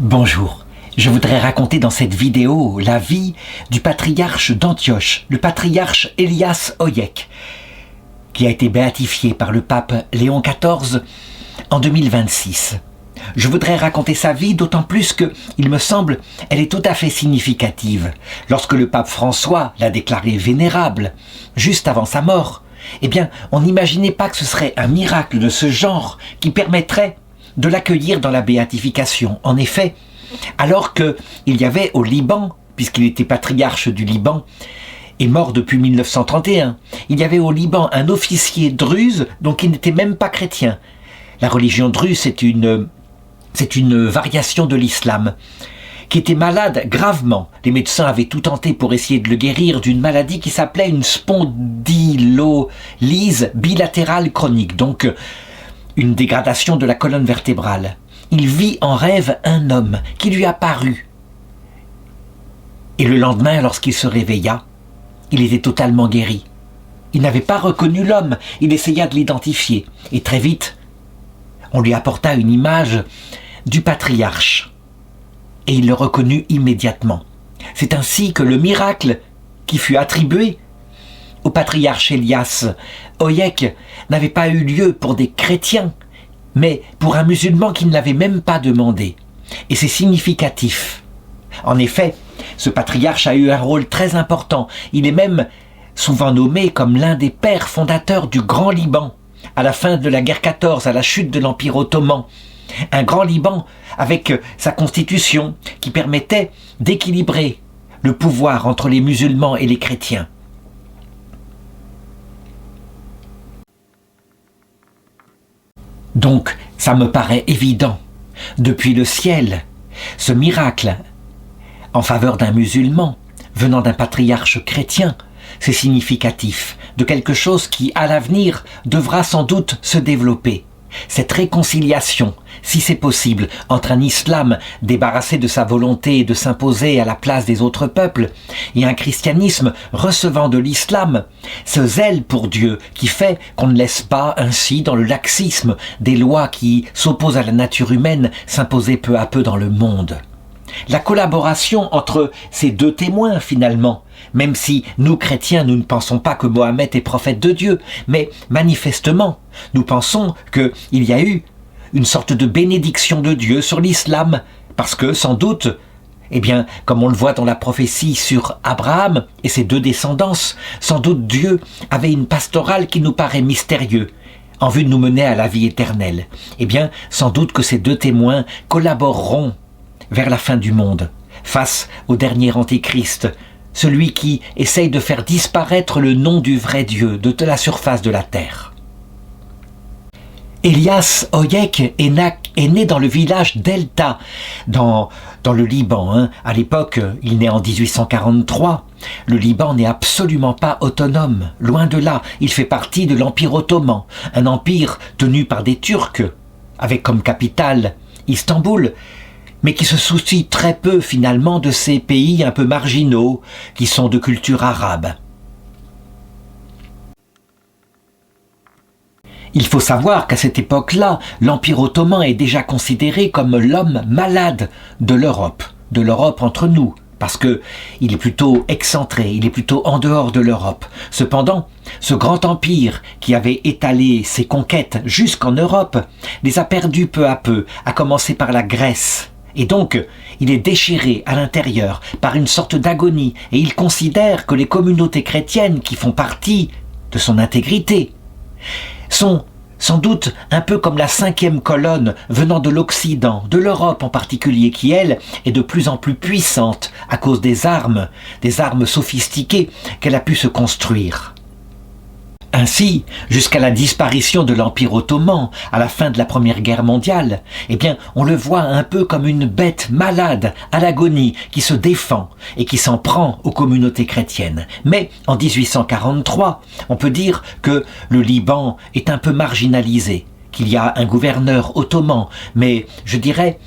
Bonjour, je voudrais raconter dans cette vidéo la vie du patriarche d'Antioche, le patriarche Elias Hoyek, qui a été béatifié par le pape Léon XIV en 2026. Je voudrais raconter sa vie d'autant plus que, il me semble, elle est tout à fait significative. Lorsque le pape François l'a déclaré vénérable, juste avant sa mort, eh bien, on n'imaginait pas que ce serait un miracle de ce genre qui permettrait de l'accueillir dans la béatification. En effet, alors qu'il y avait au Liban, puisqu'il était patriarche du Liban, et mort depuis 1931, il y avait au Liban un officier druze, donc il n'était même pas chrétien. La religion druze, c'est une variation de l'islam, qui était malade gravement. Les médecins avaient tout tenté pour essayer de le guérir d'une maladie qui s'appelait une spondylolyse bilatérale chronique, donc une dégradation de la colonne vertébrale. Il vit en rêve un homme qui lui apparut. Et le lendemain, lorsqu'il se réveilla, il était totalement guéri. Il n'avait pas reconnu l'homme, il essaya de l'identifier. Et très vite, on lui apporta une image du patriarche. Et il le reconnut immédiatement. C'est ainsi que le miracle qui fut attribué au patriarche Elias Hoyek n'avait pas eu lieu pour des chrétiens, mais pour un musulman qui ne l'avait même pas demandé. Et c'est significatif. En effet, ce patriarche a eu un rôle très important. Il est même souvent nommé comme l'un des pères fondateurs du Grand Liban, à la fin de la guerre 14, à la chute de l'Empire ottoman. Un Grand Liban avec sa constitution qui permettait d'équilibrer le pouvoir entre les musulmans et les chrétiens. Donc, ça me paraît évident. Depuis le ciel, ce miracle en faveur d'un musulman, venant d'un patriarche chrétien, c'est significatif de quelque chose qui, à l'avenir, devra sans doute se développer. Cette réconciliation, si c'est possible, entre un islam débarrassé de sa volonté de s'imposer à la place des autres peuples et un christianisme recevant de l'islam, ce zèle pour Dieu qui fait qu'on ne laisse pas ainsi dans le laxisme des lois qui s'opposent à la nature humaine s'imposer peu à peu dans le monde. La collaboration entre ces deux témoins finalement, même si nous chrétiens nous ne pensons pas que Mohammed est prophète de Dieu, mais manifestement nous pensons qu'il y a eu une sorte de bénédiction de Dieu sur l'islam, parce que sans doute, eh bien, comme on le voit dans la prophétie sur Abraham et ses deux descendances, sans doute Dieu avait une pastorale qui nous paraît mystérieuse, en vue de nous mener à la vie éternelle. Eh bien, sans doute que ces deux témoins collaboreront vers la fin du monde, face au dernier antéchrist, celui qui essaye de faire disparaître le nom du vrai Dieu de la surface de la terre. Elias Hoyek est né dans le village d'Elta, dans le Liban. À l'époque, il naît en 1843. Le Liban n'est absolument pas autonome, loin de là. Il fait partie de l'Empire ottoman, un empire tenu par des Turcs, avec comme capitale Istanbul, mais qui se soucie très peu finalement de ces pays un peu marginaux qui sont de culture arabe. Il faut savoir qu'à cette époque-là, l'Empire ottoman est déjà considéré comme l'homme malade de l'Europe entre nous, parce que il est plutôt excentré, il est plutôt en dehors de l'Europe. Cependant, ce grand empire qui avait étalé ses conquêtes jusqu'en Europe, les a perdus peu à peu, à commencer par la Grèce. Et donc, il est déchiré à l'intérieur par une sorte d'agonie, et il considère que les communautés chrétiennes qui font partie de son intégrité sont sans doute un peu comme la cinquième colonne venant de l'Occident, de l'Europe en particulier, qui elle est de plus en plus puissante à cause des armes sophistiquées qu'elle a pu se construire. Ainsi, jusqu'à la disparition de l'Empire ottoman, à la fin de la Première Guerre mondiale, eh bien, on le voit un peu comme une bête malade, à l'agonie, qui se défend et qui s'en prend aux communautés chrétiennes. Mais, en 1843, on peut dire que le Liban est un peu marginalisé, qu'il y a un gouverneur ottoman, mais, je dirais,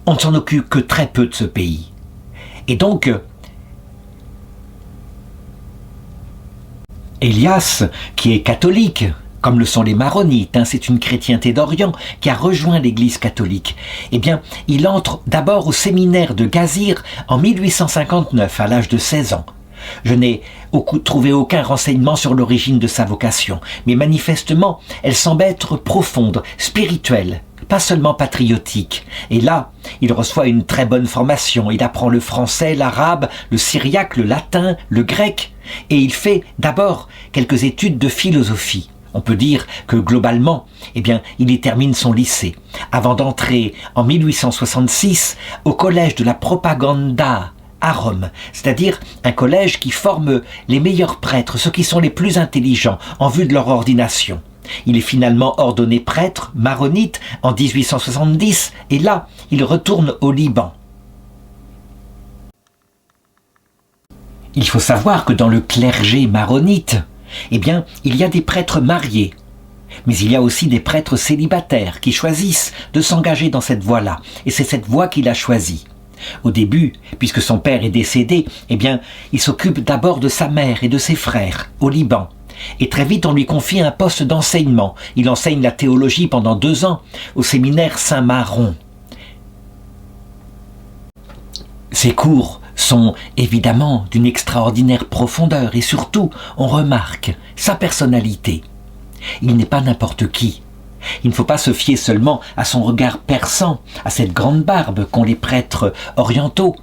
on ne s'en occupe que très peu de ce pays. Et donc, Elias, qui est catholique, comme le sont les maronites, c'est une chrétienté d'Orient qui a rejoint l'Église catholique. Eh bien, il entre d'abord au séminaire de Gazir en 1859, à l'âge de 16 ans. Je n'ai trouvé aucun renseignement sur l'origine de sa vocation, mais manifestement, elle semble être profonde, spirituelle, pas seulement patriotique. Et là, il reçoit une très bonne formation. Il apprend le français, l'arabe, le syriaque, le latin, le grec, et il fait d'abord quelques études de philosophie. On peut dire que globalement, il y termine son lycée, avant d'entrer en 1866 au collège de la Propaganda à Rome, c'est-à-dire un collège qui forme les meilleurs prêtres, ceux qui sont les plus intelligents, en vue de leur ordination. Il est finalement ordonné prêtre maronite en 1870, et là, il retourne au Liban. Il faut savoir que dans le clergé maronite, il y a des prêtres mariés, mais il y a aussi des prêtres célibataires qui choisissent de s'engager dans cette voie-là, et c'est cette voie qu'il a choisie. Au début, puisque son père est décédé, il s'occupe d'abord de sa mère et de ses frères, au Liban. Et très vite, on lui confie un poste d'enseignement. Il enseigne la théologie pendant 2 ans au séminaire Saint-Maron. Ses cours sont évidemment d'une extraordinaire profondeur et surtout, on remarque sa personnalité. Il n'est pas n'importe qui. Il ne faut pas se fier seulement à son regard perçant, à cette grande barbe qu'ont les prêtres orientaux.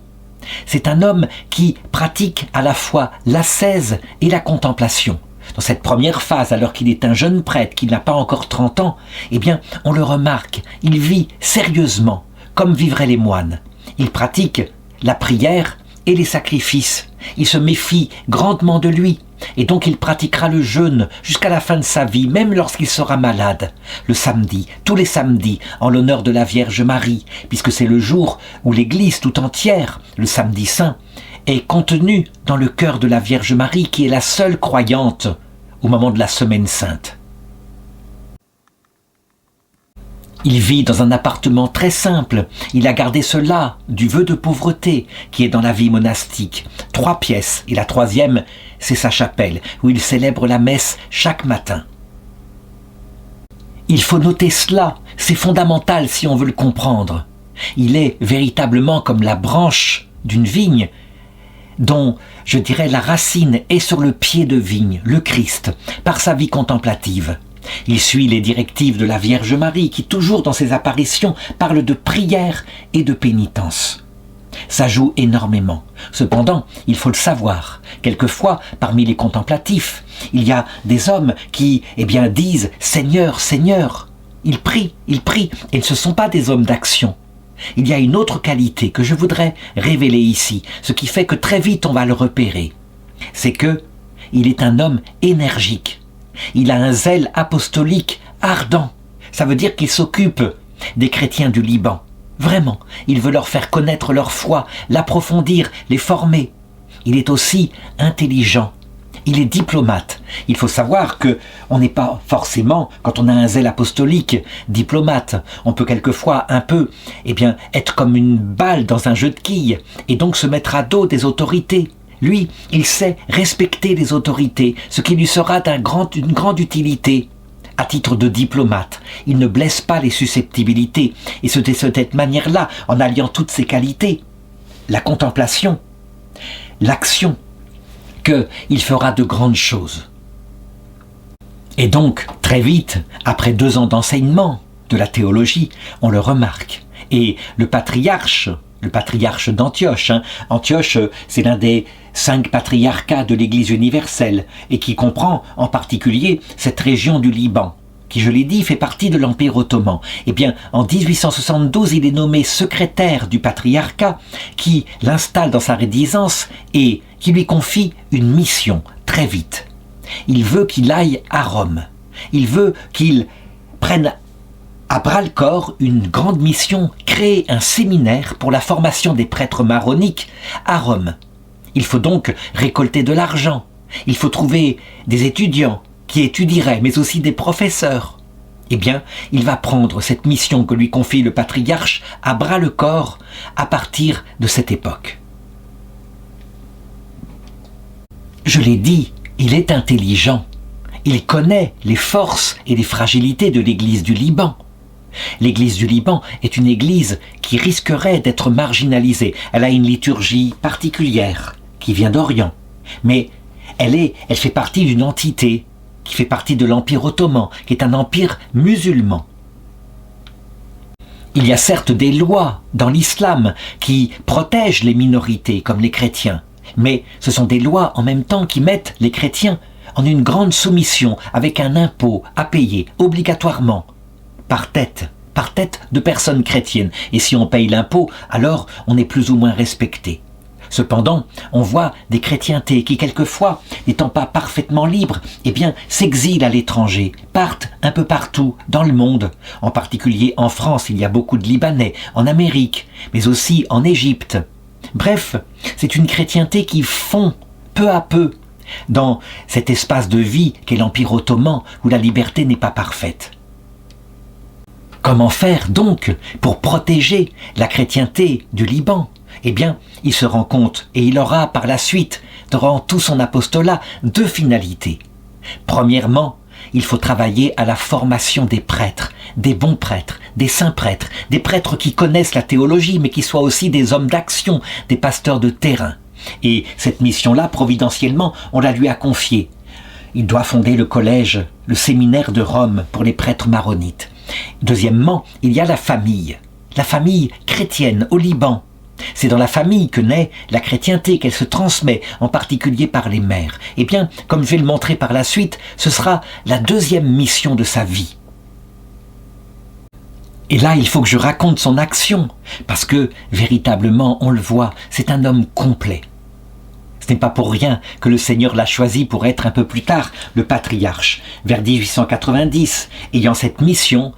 C'est un homme qui pratique à la fois l'ascèse et la contemplation. Dans cette première phase, alors qu'il est un jeune prêtre, qu'il n'a pas encore 30 ans, on le remarque, il vit sérieusement, comme vivraient les moines. Il pratique la prière et les sacrifices. Il se méfie grandement de lui, et donc il pratiquera le jeûne jusqu'à la fin de sa vie, même lorsqu'il sera malade, le samedi, tous les samedis, en l'honneur de la Vierge Marie, puisque c'est le jour où l'Église tout entière, le samedi saint, est contenue dans le cœur de la Vierge Marie, qui est la seule croyante au moment de la Semaine Sainte. Il vit dans un appartement très simple. Il a gardé cela du vœu de pauvreté qui est dans la vie monastique. 3 pièces, et la 3e, c'est sa chapelle, où il célèbre la messe chaque matin. Il faut noter cela, c'est fondamental si on veut le comprendre. Il est véritablement comme la branche d'une vigne, dont, je dirais, la racine est sur le pied de vigne, le Christ, par sa vie contemplative. Il suit les directives de la Vierge Marie qui, toujours dans ses apparitions, parle de prière et de pénitence. Ça joue énormément. Cependant, il faut le savoir, quelquefois, parmi les contemplatifs, il y a des hommes qui, disent « Seigneur, Seigneur ». Ils prient, et ne ce sont pas des hommes d'action. Il y a une autre qualité que je voudrais révéler ici, ce qui fait que très vite on va le repérer. C'est que il est un homme énergique. Il a un zèle apostolique ardent. Ça veut dire qu'il s'occupe des chrétiens du Liban. Vraiment, il veut leur faire connaître leur foi, l'approfondir, les former. Il est aussi intelligent. Il est diplomate. Il faut savoir que on n'est pas forcément, quand on a un zèle apostolique, diplomate. On peut quelquefois un peu, être comme une balle dans un jeu de quilles et donc se mettre à dos des autorités. Lui, il sait respecter les autorités, ce qui lui sera d'une grande utilité. À titre de diplomate, il ne blesse pas les susceptibilités, et c'est de cette manière-là, en alliant toutes ses qualités, la contemplation, l'action, qu'il fera de grandes choses. Et donc, très vite, après 2 ans d'enseignement de la théologie, on le remarque. Et le patriarche d'Antioche. Antioche, c'est l'un des 5 patriarcats de l'Église universelle et qui comprend en particulier cette région du Liban, qui, je l'ai dit, fait partie de l'Empire ottoman. En 1872, il est nommé secrétaire du patriarcat qui l'installe dans sa résidence et qui lui confie une mission très vite. Il veut qu'il aille à Rome. Il veut qu'il prenne à bras-le-corps une grande mission, créer un séminaire pour la formation des prêtres maroniques à Rome. Il faut donc récolter de l'argent, il faut trouver des étudiants qui étudieraient, mais aussi des professeurs. Il va prendre cette mission que lui confie le patriarche à bras-le-corps à partir de cette époque. Je l'ai dit, il est intelligent. il connaît les forces et les fragilités de l'Église du Liban. L'Église du Liban est une Église qui risquerait d'être marginalisée. Elle a une liturgie particulière qui vient d'Orient, mais elle fait partie d'une entité qui fait partie de l'Empire ottoman, qui est un empire musulman. Il y a certes des lois dans l'islam qui protègent les minorités comme les chrétiens, mais ce sont des lois en même temps qui mettent les chrétiens en une grande soumission avec un impôt à payer obligatoirement par tête de personnes chrétiennes. Et si on paye l'impôt, alors on est plus ou moins respecté. Cependant, on voit des chrétientés qui, quelquefois, n'étant pas parfaitement libres, s'exilent à l'étranger, partent un peu partout dans le monde. En particulier en France, il y a beaucoup de Libanais, en Amérique, mais aussi en Égypte. Bref, c'est une chrétienté qui fond peu à peu dans cet espace de vie qu'est l'Empire ottoman, où la liberté n'est pas parfaite. Comment faire donc pour protéger la chrétienté du Liban ? Il se rend compte, et il aura par la suite, durant tout son apostolat, deux finalités. Premièrement, il faut travailler à la formation des prêtres, des bons prêtres, des saints prêtres, des prêtres qui connaissent la théologie, mais qui soient aussi des hommes d'action, des pasteurs de terrain. Et cette mission-là, providentiellement, on la lui a confiée. Il doit fonder le collège, le séminaire de Rome pour les prêtres maronites. Deuxièmement, il y a la famille chrétienne au Liban. C'est dans la famille que naît la chrétienté, qu'elle se transmet, en particulier par les mères. Comme je vais le montrer par la suite, ce sera la deuxième mission de sa vie. Et là, il faut que je raconte son action, parce que, véritablement, on le voit, c'est un homme complet. Ce n'est pas pour rien que le Seigneur l'a choisi pour être un peu plus tard le patriarche. Vers 1890, ayant cette mission,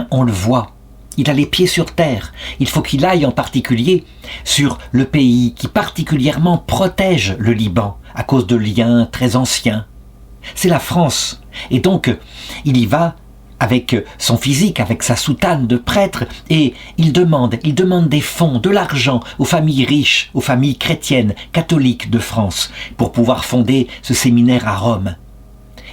on le voit. Il a les pieds sur terre. Il faut qu'il aille en particulier sur le pays qui particulièrement protège le Liban à cause de liens très anciens. C'est la France. Et donc, il y va avec son physique, avec sa soutane de prêtre, et il demande des fonds, de l'argent aux familles riches, aux familles chrétiennes, catholiques de France, pour pouvoir fonder ce séminaire à Rome.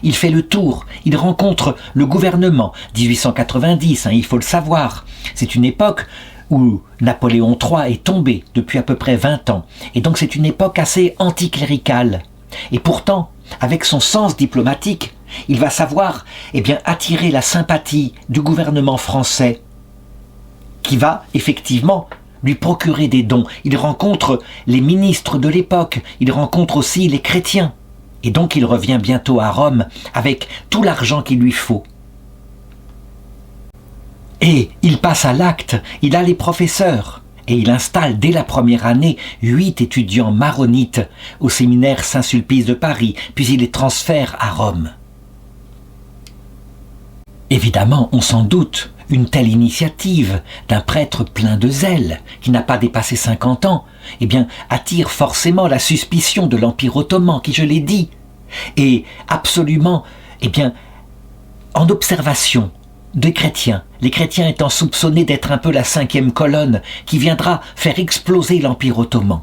Il fait le tour, il rencontre le gouvernement, 1890, il faut le savoir. C'est une époque où Napoléon III est tombé depuis à peu près 20 ans, et donc c'est une époque assez anticléricale. Et pourtant, avec son sens diplomatique, il va savoir attirer la sympathie du gouvernement français, qui va effectivement lui procurer des dons. Il rencontre les ministres de l'époque, il rencontre aussi les chrétiens. Et donc il revient bientôt à Rome avec tout l'argent qu'il lui faut. Et il passe à l'acte, il a les professeurs, et il installe dès la première année 8 étudiants maronites au séminaire Saint-Sulpice de Paris, puis il les transfère à Rome. Évidemment, on s'en doute, une telle initiative d'un prêtre plein de zèle, qui n'a pas dépassé 50 ans, attire forcément la suspicion de l'Empire ottoman, qui, je l'ai dit, est absolument, en observation des chrétiens, les chrétiens étant soupçonnés d'être un peu la 5e colonne qui viendra faire exploser l'Empire ottoman.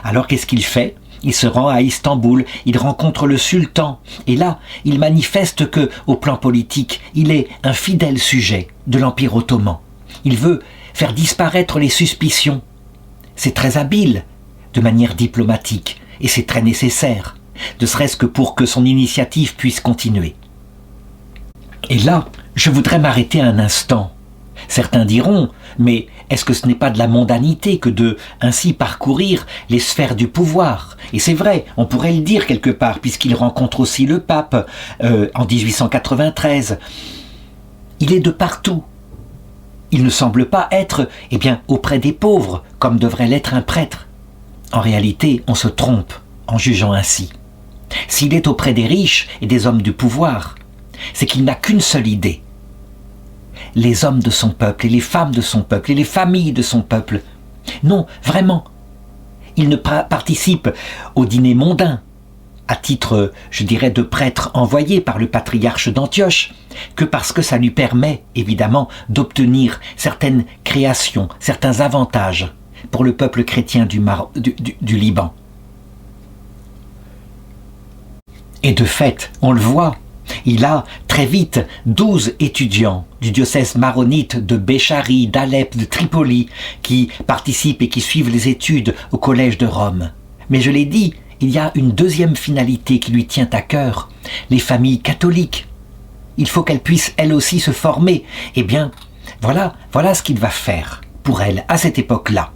Alors qu'est-ce qu'il fait ? Il se rend à Istanbul, il rencontre le sultan, et là, il manifeste que, au plan politique, il est un fidèle sujet de l'Empire ottoman. Il veut faire disparaître les suspicions. C'est très habile, de manière diplomatique, et c'est très nécessaire, ne serait-ce que pour que son initiative puisse continuer. Et là, je voudrais m'arrêter un instant. Certains diront, mais est-ce que ce n'est pas de la mondanité que de ainsi parcourir les sphères du pouvoir ? Et c'est vrai, on pourrait le dire quelque part, puisqu'il rencontre aussi le pape en 1893. Il est de partout. Il ne semble pas être auprès des pauvres, comme devrait l'être un prêtre. En réalité, on se trompe en jugeant ainsi. S'il est auprès des riches et des hommes du pouvoir, c'est qu'il n'a qu'une seule idée. Les hommes de son peuple et les femmes de son peuple et les familles de son peuple. Non, vraiment. Il ne participe au dîner mondain, à titre, je dirais, de prêtre envoyé par le patriarche d'Antioche, que parce que ça lui permet, évidemment, d'obtenir certaines créations, certains avantages pour le peuple chrétien du Liban. Et de fait, on le voit, Il a très vite 12 étudiants du diocèse maronite de Béchari, d'Alep, de Tripoli qui participent et qui suivent les études au collège de Rome. Mais je l'ai dit, il y a une deuxième finalité qui lui tient à cœur, les familles catholiques. Il faut qu'elles puissent elles aussi se former. Eh bien, voilà ce qu'il va faire pour elles à cette époque-là.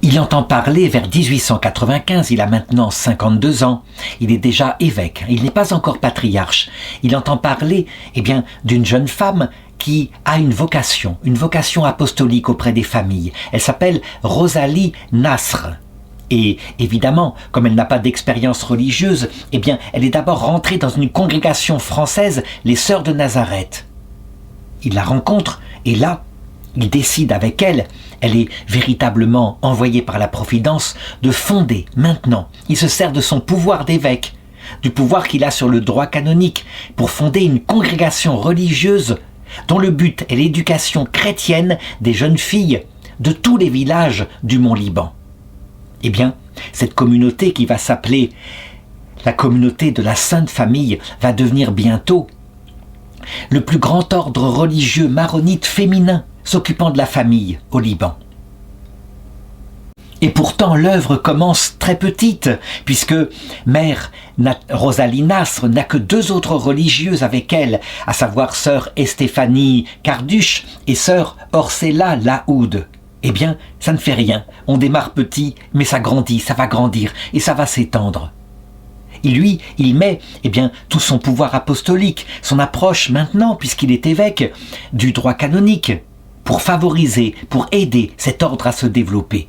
Il entend parler vers 1895, il a maintenant 52 ans, il est déjà évêque, il n'est pas encore patriarche. Il entend parler d'une jeune femme qui a une vocation apostolique auprès des familles. Elle s'appelle Rosalie Nasr. Et évidemment, comme elle n'a pas d'expérience religieuse, elle est d'abord rentrée dans une congrégation française, les Sœurs de Nazareth. Il la rencontre et là, il décide avec elle est véritablement envoyée par la Providence, de fonder maintenant. Il se sert de son pouvoir d'évêque, du pouvoir qu'il a sur le droit canonique, pour fonder une congrégation religieuse dont le but est l'éducation chrétienne des jeunes filles de tous les villages du Mont-Liban. Cette communauté qui va s'appeler la communauté de la Sainte Famille va devenir bientôt le plus grand ordre religieux maronite féminin s'occupant de la famille au Liban. Et pourtant, l'œuvre commence très petite, puisque mère Rosalie Nasr n'a que 2 autres religieuses avec elle, à savoir sœur Estéphanie Carduche et sœur Orcella Laoud. Ça ne fait rien. On démarre petit, mais ça grandit, ça va grandir et ça va s'étendre. Il met tout son pouvoir apostolique, son approche maintenant, puisqu'il est évêque, du droit canonique, pour favoriser, pour aider cet ordre à se développer.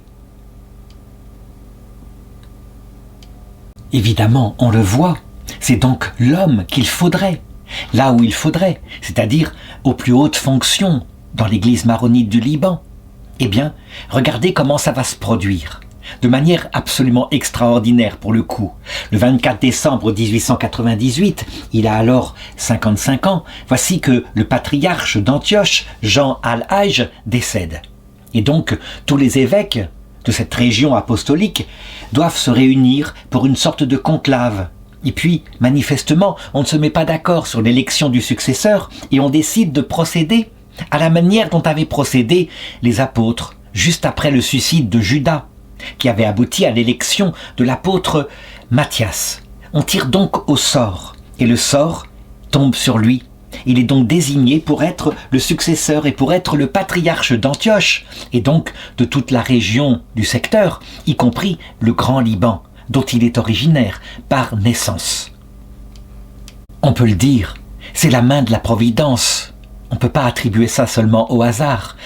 Évidemment, on le voit, c'est donc l'homme qu'il faudrait, là où il faudrait, c'est-à-dire aux plus hautes fonctions dans l'église maronite du Liban. Regardez comment ça va se produire. De manière absolument extraordinaire pour le coup. Le 24 décembre 1898, il a alors 55 ans, voici que le patriarche d'Antioche, Jean Al-Hajj, décède. Et donc, tous les évêques de cette région apostolique doivent se réunir pour une sorte de conclave. Et puis, manifestement, on ne se met pas d'accord sur l'élection du successeur et on décide de procéder à la manière dont avaient procédé les apôtres, juste après le suicide de Judas, qui avait abouti à l'élection de l'apôtre Matthias. On tire donc au sort, et le sort tombe sur lui. Il est donc désigné pour être le successeur et pour être le patriarche d'Antioche, et donc de toute la région du secteur, y compris le Grand Liban, dont il est originaire par naissance. On peut le dire, c'est la main de la Providence. On ne peut pas attribuer ça seulement au hasard.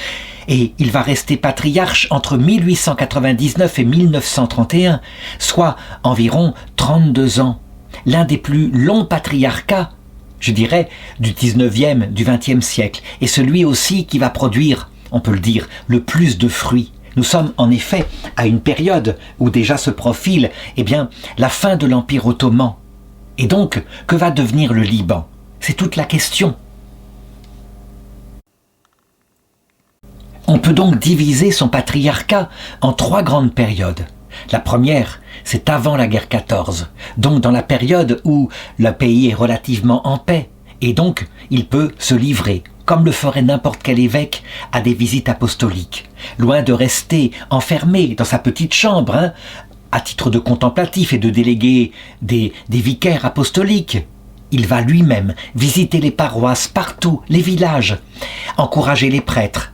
Et il va rester patriarche entre 1899 et 1931, soit environ 32 ans. L'un des plus longs patriarcats, je dirais, du 19e, du 20e siècle, et celui aussi qui va produire, on peut le dire, le plus de fruits. Nous sommes en effet à une période où déjà se profile, la fin de l'Empire ottoman. Et donc, que va devenir le Liban? C'est toute la question. On peut donc diviser son patriarcat en 3 grandes périodes. La première, c'est avant la guerre 14, donc dans la période où le pays est relativement en paix, et donc il peut se livrer, comme le ferait n'importe quel évêque, à des visites apostoliques, loin de rester enfermé dans sa petite chambre, à titre de contemplatif et de délégué des vicaires apostoliques. Il va lui-même visiter les paroisses partout, les villages, encourager les prêtres,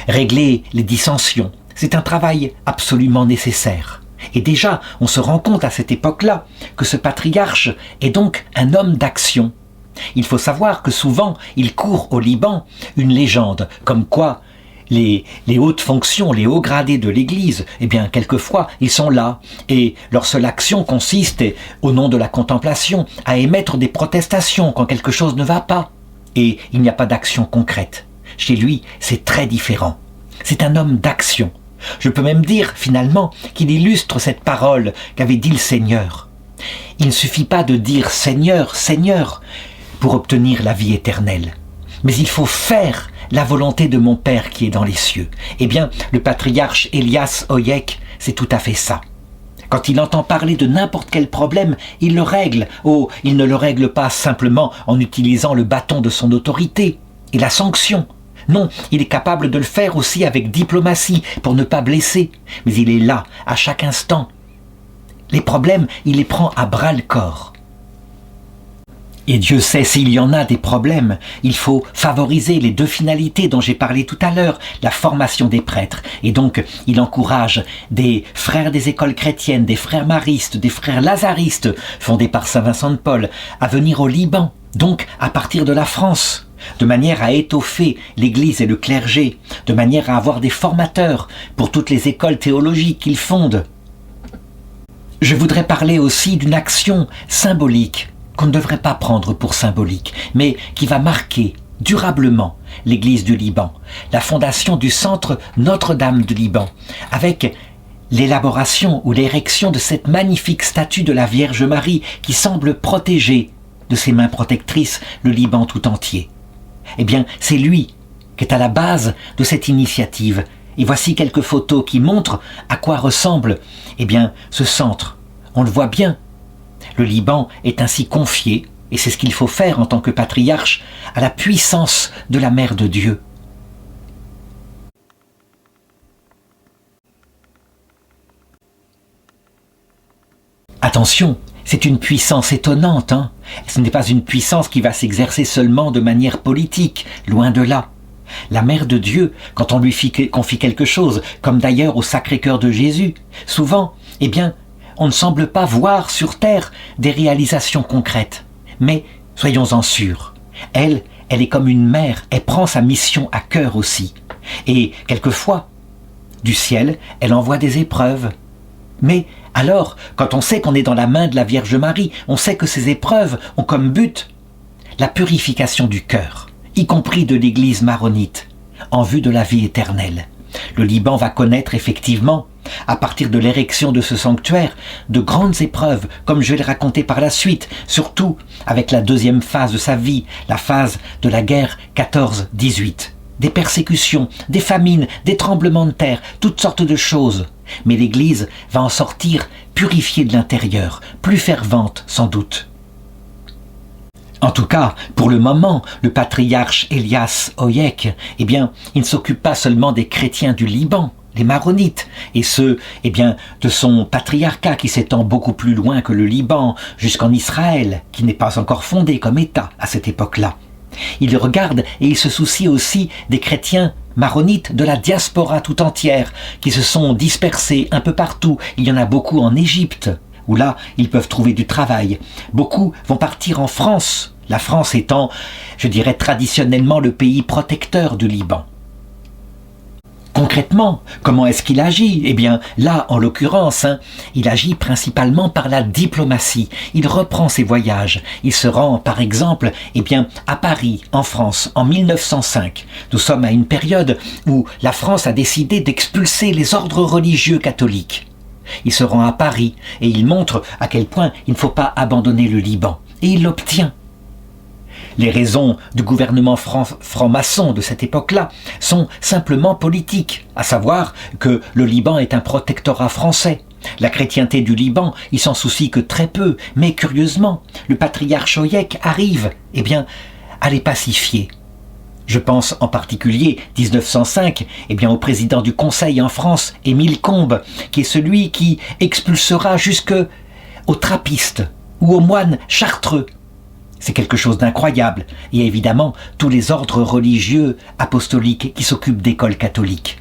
régler les dissensions. C'est un travail absolument nécessaire. Et déjà, on se rend compte à cette époque-là que ce patriarche est donc un homme d'action. Il faut savoir que souvent, il court au Liban une légende, comme quoi les hautes fonctions, les hauts gradés de l'Église, quelquefois, ils sont là. Et leur seule action consiste, au nom de la contemplation, à émettre des protestations quand quelque chose ne va pas. Et il n'y a pas d'action concrète. Chez lui, c'est très différent. C'est un homme d'action. Je peux même dire, finalement, qu'il illustre cette parole qu'avait dit le Seigneur. Il ne suffit pas de dire « Seigneur, Seigneur » pour obtenir la vie éternelle. Mais il faut faire la volonté de mon Père qui est dans les cieux. Le patriarche Elias Oyek, c'est tout à fait ça. Quand il entend parler de n'importe quel problème, il le règle. Oh, il ne le règle pas simplement en utilisant le bâton de son autorité et la sanction. Non, il est capable de le faire aussi avec diplomatie pour ne pas blesser. Mais il est là, à chaque instant. Les problèmes, il les prend à bras-le-corps. Et Dieu sait s'il y en a des problèmes. Il faut favoriser les deux finalités dont j'ai parlé tout à l'heure, la formation des prêtres. Et donc, il encourage des frères des écoles chrétiennes, des frères maristes, des frères lazaristes, fondés par Saint Vincent de Paul, à venir au Liban, donc à partir de la France, de manière à étoffer l'Église et le clergé, de manière à avoir des formateurs pour toutes les écoles théologiques qu'ils fondent. Je voudrais parler aussi d'une action symbolique qu'on ne devrait pas prendre pour symbolique, mais qui va marquer durablement l'Église du Liban, la fondation du centre Notre-Dame du Liban, avec l'élaboration ou l'érection de cette magnifique statue de la Vierge Marie qui semble protéger de ses mains protectrices le Liban tout entier. Eh bien, c'est lui qui est à la base de cette initiative. Et voici quelques photos qui montrent à quoi ressemble, eh bien, ce centre. On le voit bien. Le Liban est ainsi confié, et c'est ce qu'il faut faire en tant que patriarche, à la puissance de la Mère de Dieu. Attention, c'est une puissance étonnante, hein. Ce n'est pas une puissance qui va s'exercer seulement de manière politique, loin de là. La Mère de Dieu, quand on lui confie quelque chose, comme d'ailleurs au Sacré-Cœur de Jésus, souvent, eh bien, on ne semble pas voir sur terre des réalisations concrètes. Mais soyons-en sûrs, elle est comme une mère, elle prend sa mission à cœur aussi. Et quelquefois, du ciel, elle envoie des épreuves. Mais alors, quand on sait qu'on est dans la main de la Vierge Marie, on sait que ces épreuves ont comme but la purification du cœur, y compris de l'Église maronite, en vue de la vie éternelle. Le Liban va connaître effectivement, à partir de l'érection de ce sanctuaire, de grandes épreuves, comme je vais le raconter par la suite, surtout avec la deuxième phase de sa vie, la phase de la guerre 14-18. Des persécutions, des famines, des tremblements de terre, toutes sortes de choses. Mais l'Église va en sortir purifiée de l'intérieur, plus fervente sans doute. En tout cas, pour le moment, le patriarche Elias Oyek, eh bien, il ne s'occupe pas seulement des chrétiens du Liban, les maronites, et ceux, eh bien, de son patriarcat qui s'étend beaucoup plus loin que le Liban, jusqu'en Israël, qui n'est pas encore fondé comme État à cette époque-là. Il regarde et il se soucie aussi des chrétiens maronites de la diaspora tout entière, qui se sont dispersés un peu partout. Il y en a beaucoup en Égypte, où là, ils peuvent trouver du travail. Beaucoup vont partir en France, la France étant, je dirais, traditionnellement le pays protecteur du Liban. Concrètement, comment est-ce qu'il agit? Eh bien, là, en l'occurrence, il agit principalement par la diplomatie. Il reprend ses voyages. Il se rend, par exemple, eh bien, à Paris, en France, en 1905. Nous sommes à une période où la France a décidé d'expulser les ordres religieux catholiques. Il se rend à Paris et il montre à quel point il ne faut pas abandonner le Liban. Et il l'obtient. Les raisons du gouvernement franc-maçon de cette époque-là sont simplement politiques, à savoir que le Liban est un protectorat français. La chrétienté du Liban, il s'en soucie que très peu, mais curieusement, le patriarche Oyek arrive, eh bien, à les pacifier. Je pense en particulier, 1905, eh bien, au président du Conseil en France, Émile Combes, qui est celui qui expulsera jusque aux trappistes ou aux moines chartreux. C'est quelque chose d'incroyable. Et évidemment, tous les ordres religieux apostoliques qui s'occupent d'écoles catholiques.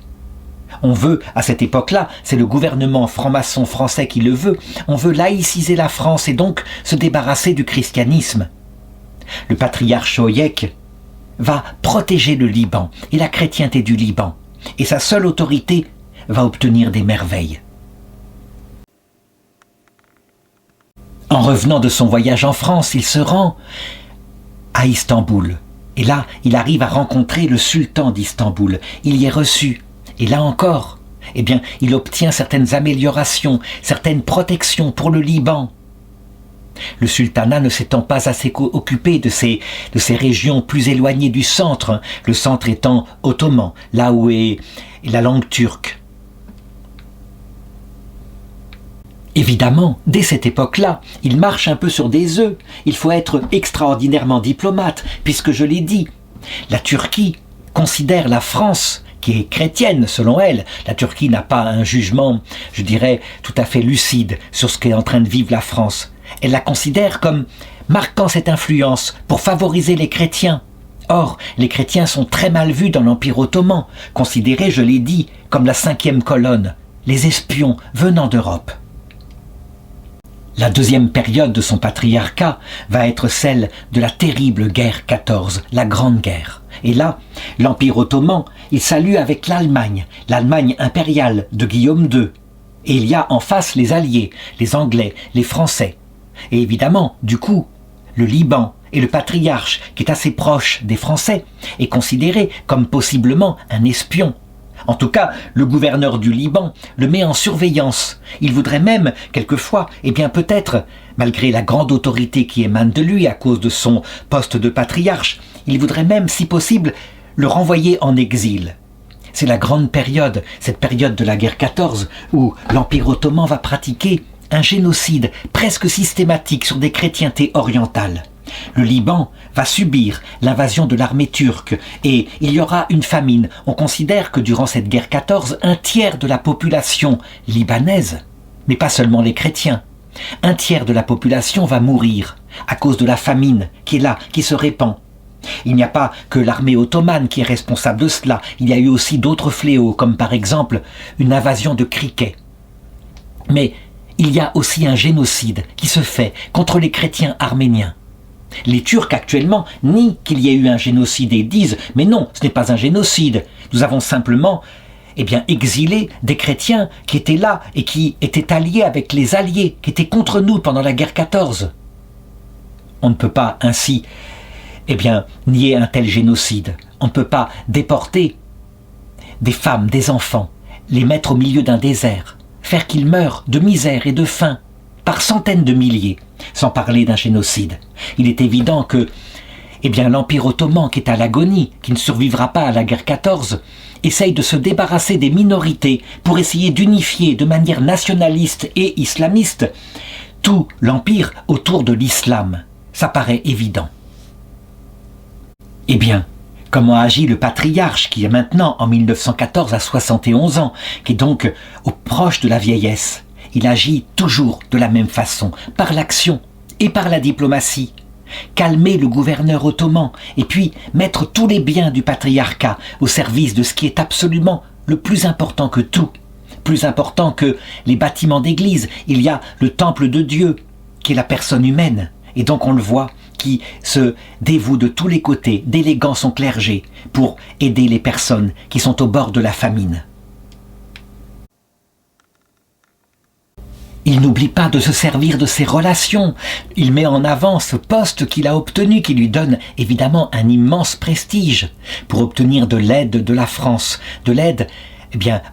On veut, à cette époque-là, c'est le gouvernement franc-maçon français qui le veut, on veut laïciser la France et donc se débarrasser du christianisme. Le patriarche Oyek va protéger le Liban et la chrétienté du Liban. Et sa seule autorité va obtenir des merveilles. En revenant de son voyage en France, il se rend à Istanbul. Et là, il arrive à rencontrer le sultan d'Istanbul. Il y est reçu. Et là encore, eh bien, il obtient certaines améliorations, certaines protections pour le Liban. Le sultanat ne s'étant pas assez occupé de ces régions plus éloignées du centre, le centre étant ottoman, là où est la langue turque. Évidemment, dès cette époque-là, il marche un peu sur des œufs. Il faut être extraordinairement diplomate, puisque je l'ai dit, la Turquie considère la France, qui est chrétienne selon elle. La Turquie n'a pas un jugement, je dirais, tout à fait lucide sur ce qu'est en train de vivre la France. Elle la considère comme marquant cette influence pour favoriser les chrétiens. Or, les chrétiens sont très mal vus dans l'Empire ottoman, considérés, je l'ai dit, comme la 5e colonne, les espions venant d'Europe. La deuxième période de son patriarcat va être celle de la terrible guerre 14, la Grande Guerre. Et là, l'Empire ottoman, il s'allie avec l'Allemagne impériale de Guillaume II. Et il y a en face les Alliés, les Anglais, les Français. Et évidemment, du coup, le Liban et le patriarche, qui est assez proche des Français, est considéré comme possiblement un espion. En tout cas, le gouverneur du Liban le met en surveillance. Il voudrait même, quelquefois, peut-être, malgré la grande autorité qui émane de lui à cause de son poste de patriarche, il voudrait même, si possible, le renvoyer en exil. C'est la grande période, cette période de la guerre 14, où l'Empire ottoman va pratiquer un génocide presque systématique sur des chrétientés orientales. Le Liban va subir l'invasion de l'armée turque et il y aura une famine. On considère que durant cette guerre 14, un tiers de la population libanaise, mais pas seulement les chrétiens, un tiers de la population va mourir à cause de la famine qui est là, qui se répand. Il n'y a pas que l'armée ottomane qui est responsable de cela, il y a eu aussi d'autres fléaux, comme par exemple une invasion de criquets. Mais il y a aussi un génocide qui se fait contre les chrétiens arméniens. Les Turcs actuellement nient qu'il y ait eu un génocide et disent « mais non, ce n'est pas un génocide, nous avons simplement exilé des chrétiens qui étaient là et qui étaient alliés avec les alliés, qui étaient contre nous pendant la guerre 14. » On ne peut pas ainsi nier un tel génocide. On ne peut pas déporter des femmes, des enfants, les mettre au milieu d'un désert, faire qu'ils meurent de misère et de faim, par centaines de milliers, sans parler d'un génocide. Il est évident que l'Empire ottoman, qui est à l'agonie, qui ne survivra pas à la guerre 14, essaye de se débarrasser des minorités pour essayer d'unifier de manière nationaliste et islamiste tout l'Empire autour de l'islam. Ça paraît évident. Comment agit le patriarche qui est maintenant, en 1914, à 71 ans, qui est donc proche de la vieillesse? Il agit toujours de la même façon, par l'action et par la diplomatie. Calmer le gouverneur ottoman et puis mettre tous les biens du patriarcat au service de ce qui est absolument le plus important que tout. Plus important que les bâtiments d'église, il y a le temple de Dieu, qui est la personne humaine. Et donc on le voit, qui se dévoue de tous les côtés, déléguant son clergé pour aider les personnes qui sont au bord de la famine. Il n'oublie pas de se servir de ses relations. Il met en avant ce poste qu'il a obtenu, qui lui donne évidemment un immense prestige, pour obtenir de l'aide de la France, de l'aide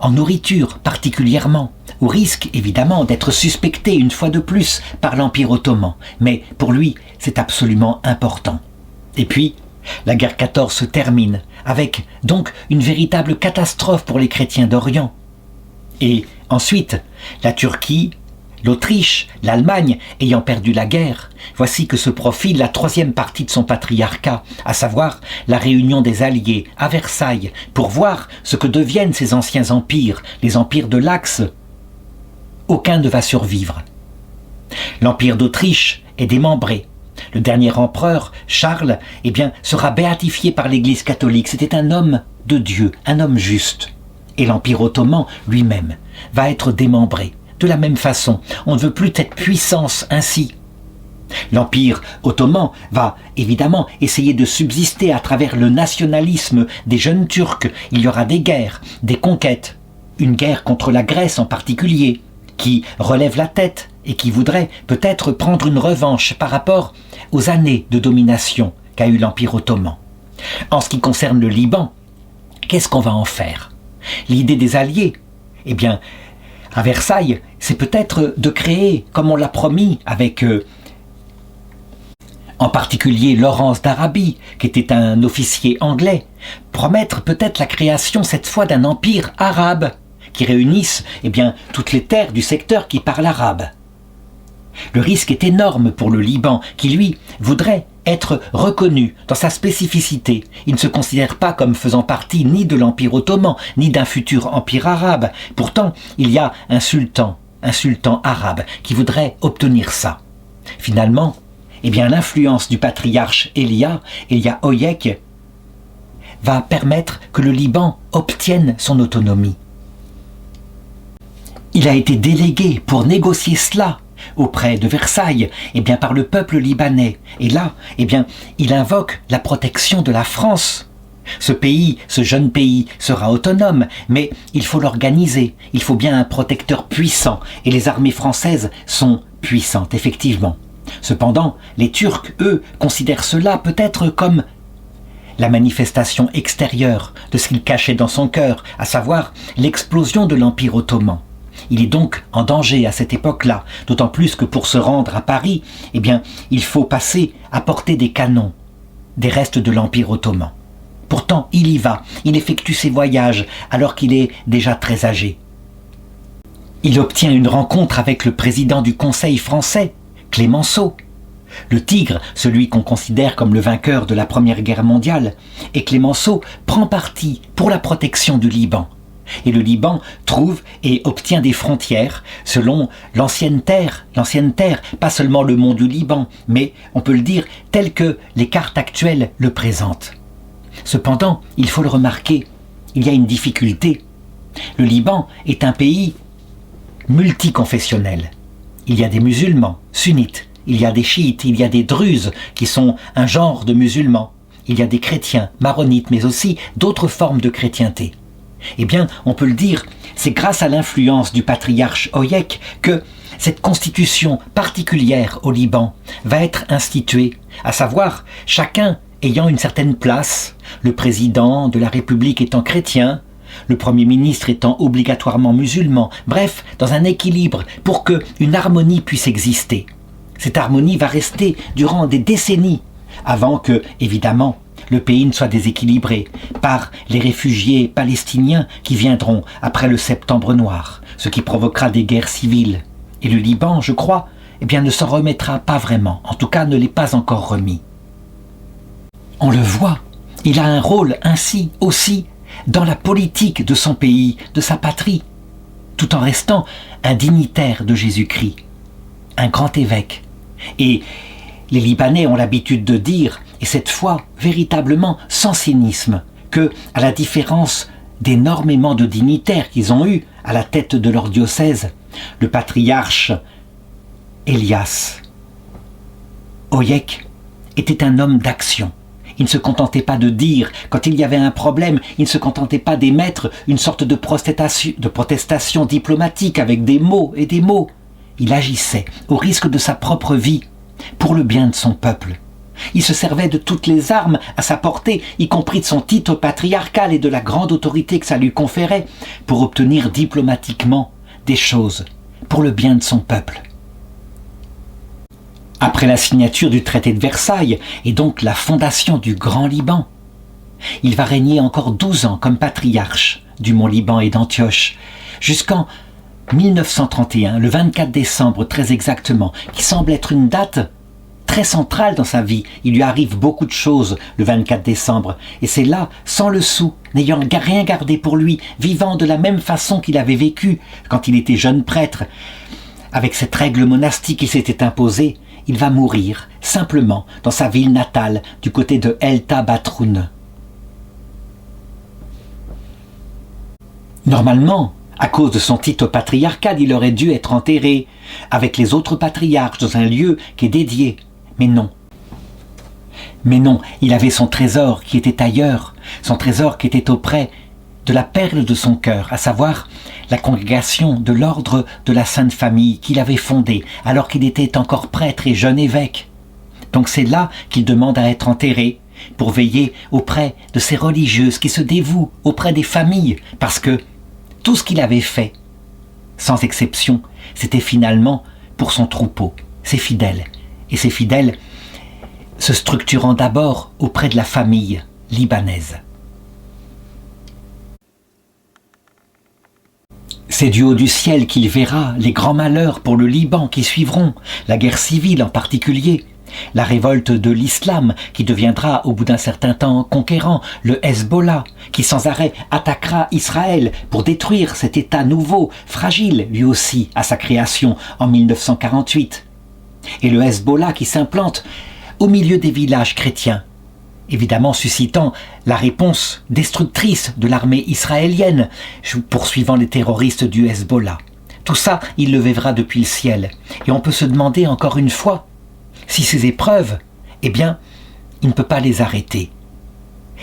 en nourriture particulièrement, au risque évidemment d'être suspecté une fois de plus par l'Empire ottoman. Mais pour lui, c'est absolument important. Et puis, la guerre 14 se termine avec donc une véritable catastrophe pour les chrétiens d'Orient. Et ensuite, la Turquie, l'Autriche, l'Allemagne ayant perdu la guerre, voici que se profile la troisième partie de son patriarcat, à savoir la réunion des Alliés à Versailles, pour voir ce que deviennent ces anciens empires, les empires de l'Axe. Aucun ne va survivre. L'empire d'Autriche est démembré. Le dernier empereur, Charles, sera béatifié par l'Église catholique. C'était un homme de Dieu, un homme juste. Et l'Empire ottoman lui-même va être démembré. De la même façon, on ne veut plus cette puissance ainsi. L'Empire ottoman va évidemment essayer de subsister à travers le nationalisme des jeunes Turcs. Il y aura des guerres, des conquêtes. Une guerre contre la Grèce en particulier, qui relève la tête et qui voudrait peut-être prendre une revanche par rapport aux années de domination qu'a eu l'Empire ottoman. En ce qui concerne le Liban, qu'est-ce qu'on va en faire? L'idée des Alliés, à Versailles, c'est peut-être de créer, comme on l'a promis avec en particulier Laurence d'Arabie, qui était un officier anglais, promettre peut-être la création cette fois d'un empire arabe qui réunissent toutes les terres du secteur qui parlent arabe. Le risque est énorme pour le Liban, qui lui voudrait être reconnu dans sa spécificité. Il ne se considère pas comme faisant partie ni de l'Empire ottoman, ni d'un futur empire arabe. Pourtant, il y a un sultan arabe, qui voudrait obtenir ça. Finalement, l'influence du patriarche Elia Oyek, va permettre que le Liban obtienne son autonomie. Il a été délégué pour négocier cela auprès de Versailles, par le peuple libanais. Et là, il invoque la protection de la France. Ce pays, ce jeune pays, sera autonome, mais il faut l'organiser. Il faut bien un protecteur puissant, et les armées françaises sont puissantes, effectivement. Cependant, les Turcs, eux, considèrent cela peut-être comme la manifestation extérieure de ce qu'il cachait dans son cœur, à savoir l'explosion de l'Empire ottoman. Il est donc en danger à cette époque-là, d'autant plus que pour se rendre à Paris, il faut passer à portée des canons, des restes de l'Empire ottoman. Pourtant, il y va, il effectue ses voyages alors qu'il est déjà très âgé. Il obtient une rencontre avec le président du Conseil français, Clémenceau. Le Tigre, celui qu'on considère comme le vainqueur de la Première Guerre mondiale, et Clémenceau prend parti pour la protection du Liban. Et le Liban trouve et obtient des frontières selon l'ancienne terre, pas seulement le mont du Liban, mais on peut le dire tel que les cartes actuelles le présentent. Cependant, il faut le remarquer, il y a une difficulté. Le Liban est un pays multiconfessionnel. Il y a des musulmans, sunnites, il y a des chiites, il y a des druzes qui sont un genre de musulmans. Il y a des chrétiens, maronites, mais aussi d'autres formes de chrétienté. On peut le dire, c'est grâce à l'influence du patriarche Oyek que cette constitution particulière au Liban va être instituée, à savoir chacun ayant une certaine place, le président de la République étant chrétien, le Premier ministre étant obligatoirement musulman, bref, dans un équilibre pour qu'une harmonie puisse exister. Cette harmonie va rester durant des décennies, avant que, évidemment, le pays ne soit déséquilibré par les réfugiés palestiniens qui viendront après le Septembre noir, ce qui provoquera des guerres civiles. Et le Liban, je crois, ne s'en remettra pas vraiment, en tout cas ne l'est pas encore remis. On le voit, il a un rôle ainsi aussi dans la politique de son pays, de sa patrie, tout en restant un dignitaire de Jésus-Christ, un grand évêque. Et les Libanais ont l'habitude de dire, et cette fois véritablement sans cynisme, que, à la différence d'énormément de dignitaires qu'ils ont eus à la tête de leur diocèse, le patriarche Elias Oyek était un homme d'action. Il ne se contentait pas de dire, quand il y avait un problème, il ne se contentait pas d'émettre une sorte de protestation diplomatique avec des mots et des mots. Il agissait au risque de sa propre vie, pour le bien de son peuple. Il se servait de toutes les armes à sa portée, y compris de son titre patriarcal et de la grande autorité que ça lui conférait, pour obtenir diplomatiquement des choses pour le bien de son peuple. Après la signature du traité de Versailles et donc la fondation du Grand Liban, il va régner encore 12 ans comme patriarche du Mont Liban et d'Antioche, jusqu'en 1931, le 24 décembre très exactement, qui semble être une date très centrale dans sa vie. Il lui arrive beaucoup de choses le 24 décembre, et c'est là, sans le sou, n'ayant rien gardé pour lui, vivant de la même façon qu'il avait vécu quand il était jeune prêtre. Avec cette règle monastique qu'il s'était imposée, il va mourir, simplement, dans sa ville natale, du côté de El Tabatroun. Normalement, à cause de son titre patriarcal, il aurait dû être enterré avec les autres patriarches dans un lieu qui est dédié. Mais non. Mais non, il avait son trésor qui était ailleurs, son trésor qui était auprès de la perle de son cœur, à savoir la congrégation de l'ordre de la Sainte Famille qu'il avait fondée alors qu'il était encore prêtre et jeune évêque. Donc c'est là qu'il demande à être enterré pour veiller auprès de ces religieuses qui se dévouent auprès des familles, parce que tout ce qu'il avait fait, sans exception, c'était finalement pour son troupeau, ses fidèles. Et ces fidèles se structurant d'abord auprès de la famille libanaise. C'est du haut du ciel qu'il verra les grands malheurs pour le Liban qui suivront, la guerre civile en particulier, la révolte de l'islam qui deviendra au bout d'un certain temps conquérant, le Hezbollah qui sans arrêt attaquera Israël pour détruire cet État nouveau, fragile lui aussi à sa création en 1948. Et le Hezbollah qui s'implante au milieu des villages chrétiens, évidemment suscitant la réponse destructrice de l'armée israélienne, poursuivant les terroristes du Hezbollah. Tout ça, il le verra depuis le ciel. Et on peut se demander encore une fois, si ces épreuves, eh bien, il ne peut pas les arrêter.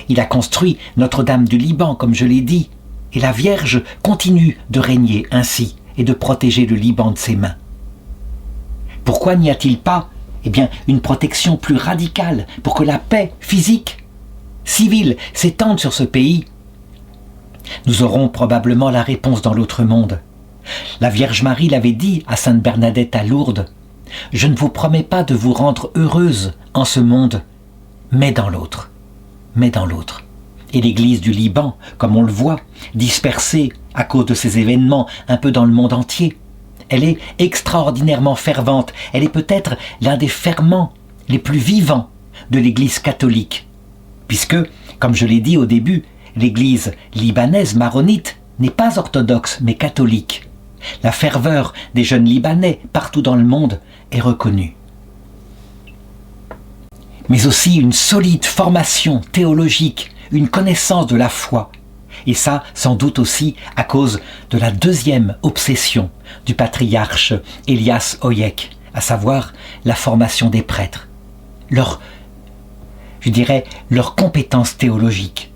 Il a construit Notre-Dame du Liban, comme je l'ai dit, et la Vierge continue de régner ainsi et de protéger le Liban de ses mains. Pourquoi n'y a-t-il pas, eh bien, une protection plus radicale pour que la paix physique, civile, s'étende sur ce pays? Nous aurons probablement la réponse dans l'autre monde. La Vierge Marie l'avait dit à Sainte Bernadette à Lourdes. « Je ne vous promets pas de vous rendre heureuse en ce monde, mais dans l'autre. Mais dans l'autre. » Et l'Église du Liban, comme on le voit, dispersée à cause de ces événements un peu dans le monde entier, elle est extraordinairement fervente. Elle est peut-être l'un des ferments les plus vivants de l'Église catholique. Puisque, comme je l'ai dit au début, l'Église libanaise maronite n'est pas orthodoxe mais catholique. La ferveur des jeunes Libanais partout dans le monde est reconnue. Mais aussi une solide formation théologique, une connaissance de la foi. Et ça, sans doute aussi à cause de la deuxième obsession du patriarche Elias Oyek, à savoir la formation des prêtres. Leur compétence théologique.